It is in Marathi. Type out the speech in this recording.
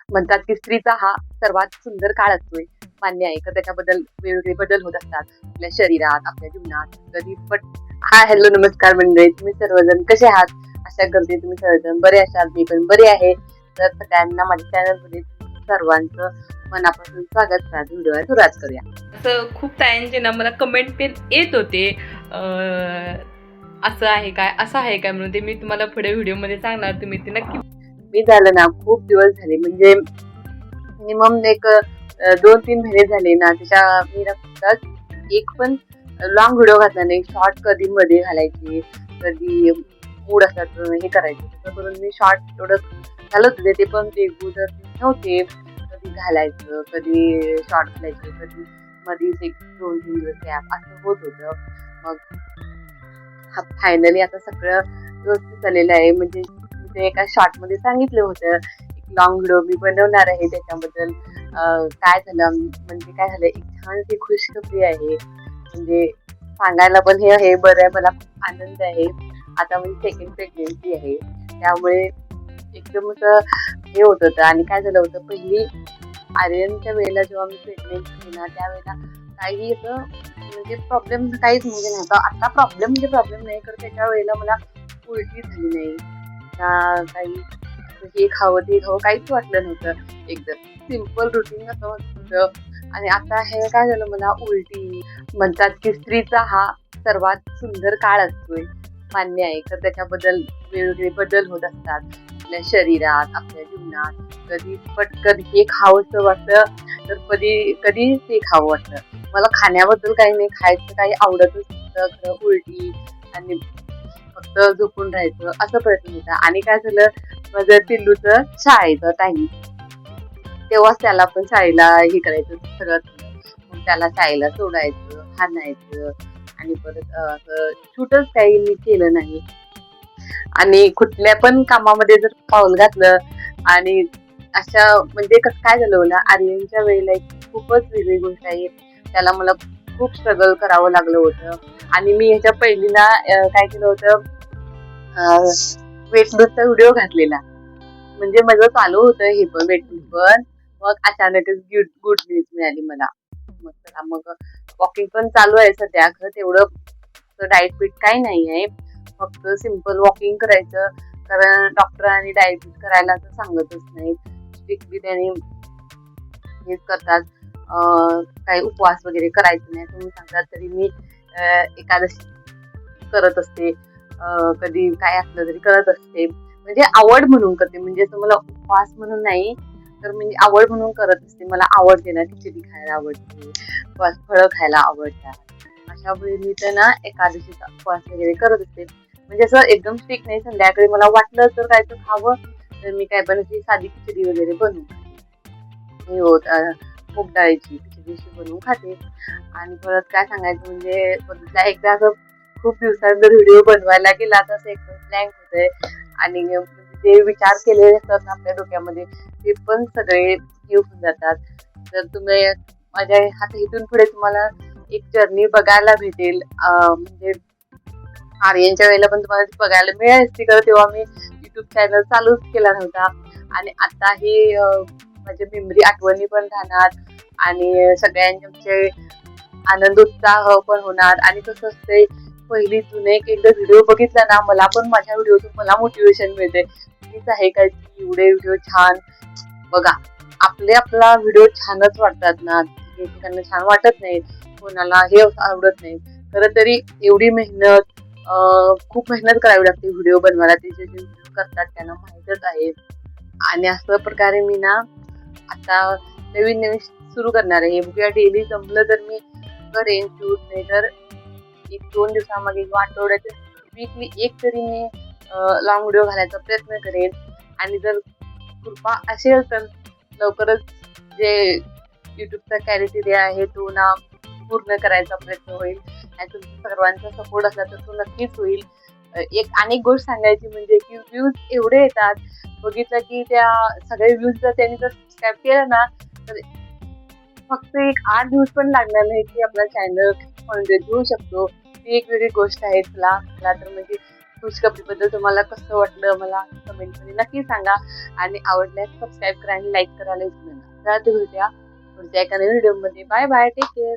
म्हणतात की स्त्रीचा हा सर्वात सुंदर काळ असतोय. मान्य आहे का? त्याच्याबद्दल वेगवेगळे बदल होत असतात आपल्या शरीरात, आपल्या जीवनात. कधी पण हाय, हॅलो, नमस्कार मंडळी. तुम्ही सर्वजण कसे आहात? आशा करते तुम्ही सर्वजण बरे असाल. मी पण बरे आहे. तर सगळ्यांना माझ्या चॅनलमध्ये सर्वांचं मनापासून स्वागत. व्हिडिओ सुरुवात करूया. असं खूप ताईंचे ना मला कमेंट पण येत होते, असं आहे काय, असं आहे काय म्हणून. ते मी तुम्हाला पुढे व्हिडिओमध्ये सांगणार, तुम्ही ते नक्की. मी झालं ना खूप दिवस झाले, म्हणजे मिनिमम एक 2-3 महिने झाले ना. त्याच्या मी ना एक पण लॉंग व्हिडिओ घातला नाही. शॉर्ट कधी मध्ये घालायची, कधी मूड असतात हे करायचे. तसं करून मी शॉर्ट एवढं घालत होते. ते पण रेग्युलर नव्हते. कधी घालायचं, कधी शॉर्ट घालायचे, कधी मधीच एक 2-3 दिवस गॅप असं होत होतं. मग फायनली आता सगळं व्यवस्थित झालेलं आहे. म्हणजे ते एका शॉर्ट मध्ये सांगितलं होतं एक लॉंग व्हिडिओ मी बनवणार आहे त्याच्याबद्दल. काय झालं म्हणजे काय झालं, एक छानशी खुशखबरी आहे. म्हणजे सांगायला पण हे आहे बरं आहे, मला खूप आनंद आहे. आता म्हणजे सेकंड प्रेग्नेन्सी आहे, त्यामुळे एकदम असं हे होत होतं. आणि काय झालं होतं, पहिली आर्यनच्या वेळेला जेव्हा मी प्रेग्नेंट होती ना, त्यावेळेला काही असं म्हणजे प्रॉब्लेम काहीच म्हणजे नव्हता. आता प्रॉब्लेम म्हणजे प्रॉब्लेम नाही, तर त्याच्या वेळेला मला उलटी झाली नाही ना, काही हे खावं ते खावं काहीच वाटलं नव्हतं. एकदम सिम्पल रुटीन असं होतं. आणि आता हे काय झालं, मला उलटी. म्हणतात की स्त्रीचा हा सर्वात सुंदर काळ असतोय. मान्य आहे तर त्याच्याबद्दल वेगवेगळे बदल होत असतात आपल्या शरीरात, आपल्या जीवनात. कधी पटकन हे खावंसं वाटतं, तर कधी कधी ते खावं वाटतं. मला खाण्याबद्दल काही नाही, खायचं काही आवडतच नसतं. खरं उलटी आणि फक्त झोपून राहायचं असं प्रयत्न होता. आणि काय झालं, माझं पिल्लूचं शाळेचं टाइम, तेव्हाच त्याला पण शाळेला हे करायचं सगळं. मग त्याला शाळेला सोडायचं, आणायचं. आणि परत असं छोटंच काही मी केलं नाही. आणि कुठल्या पण कामामध्ये जर पाऊल घातलं आणि अशा म्हणजे कसं काय झालं मला, आर्यनच्या वेळेला एक खूपच वेगळी गोष्ट आहे. त्याला मला खूप स्ट्रगल करावं लागलं होतं. आणि मी ह्याच्या पहिलीला काय केलं होतं, वेट लूजचा व्हिडिओ घातलेला. म्हणजे माझं चालू होतं हे पण वेट लूज पण. मग अचानकच गुड न्यूज मिळाली मला. मग चला, मग वॉकिंग पण चालू आहे सध्या. खरं तेवढं डाएट बीट काही नाही आहे, फक्त सिम्पल वॉकिंग करायचं. कारण डॉक्टरांनी डाएट करायला तर सांगतच नाही, स्ट्रिक्टली त्यांनी हेच करतात. काही उपवास वगैरे करायचं नाही तुम्ही सांगतात. तरी मी एकादशी करत असते, कधी काय असलं तरी करत असते. म्हणजे आवड म्हणून करते, म्हणजे असं मला उपवास म्हणून नाही, तर म्हणजे आवड म्हणून करत असते. मला आवडते ना, खिचडी खायला आवडते, फळं खायला आवडतात. अशा वेळी मी तर ना एकादशीचा उपवास वगैरे करत असते. म्हणजे असं एकदम स्ट्रिक्ट नाही. संध्याकाळी मला वाटलं तर काय तर खावं, तर मी काय बनवते, साधी खिचडी वगैरे बनवून खाते. होत मूग डाळीची खिचडी बनवून खाते. आणि परत काय सांगायचं म्हणजे एकदा असं खूप दिवसांचा व्हिडिओ बनवायला गेला तर असं एकदम ब्लँक होतंय. आणि जे विचार केलेले असतात ना आपल्या डोक्यामध्ये, ते पण सगळे हे होऊन जातात. तर तुम्ही माझ्या आता इथून पुढे तुम्हाला एक जर्नी बघायला भेटेल. म्हणजे आर्यनच्या वेळेला पण तुम्हाला बघायला मिळाली असती, कारण तेव्हा मी युट्यूब चॅनल चालूच केला नव्हता. आणि आता हे माझ्या मेमरी आठवणी पण राहणार. आणि सगळ्यांचे आनंद उत्साह पण होणार. आणि कसं असते, पहिली जुने एकदा व्हिडिओ बघितला ना, मला पण माझ्या व्हिडिओतून मला मोटिवेशन मिळते. मीच आहे काय एवढे व्हिडिओ छान बघा. आपला व्हिडिओ छानच वाटतात ना, एकेकांना छान वाटत नाही, कोणाला हे आवडत नाही. खरं तरी एवढी मेहनत, खूप मेहनत करावी लागते व्हिडिओ बनवायला. ते जे व्हिडिओ करतात त्यांना माहीतच आहे. आणि असं प्रकारे मी ना आता नवीन नवीन सुरू करणार आहे. बघूया, डेली जमलं तर मी करेन शूट, नाही तर 1-2 दिवसामध्ये किंवा आठवड्याच्या वीकली एक तरी मी लॉंग व्हिडिओ घालायचा प्रयत्न करेन. आणि जर कृपा असेल तर लवकरच जे युट्यूबचा क्रायटेरिया आहे तो ना पूर्ण करायचा प्रयत्न होईल. आणि तुमचा सर्वांचा सपोर्ट असला तर तो नक्कीच होईल. एक अनेक गोष्ट सांगायची म्हणजे की व्ह्यूज एवढे येतात, बघितलं की त्या सगळे व्ह्यूज जर त्यांनी जर सबस्क्राईब केलं ना, तर फक्त एक 8 दिवस पण लागणार नाही की आपला चॅनल मॉनिटाईज होऊ शकतो. ती एक वेगळी गोष्ट आहे. तुला तर म्हणजे खुश कपडीबद्दल तुम्हाला कसं वाटलं मला कमेंटमध्ये नक्की सांगा आणि आवडल्यास सबस्क्राईब करा आणि लाईक करायला विसरू नका. तर भेटूया पुढच्या एका नवीन व्हिडिओमध्ये. Bye bye, take care.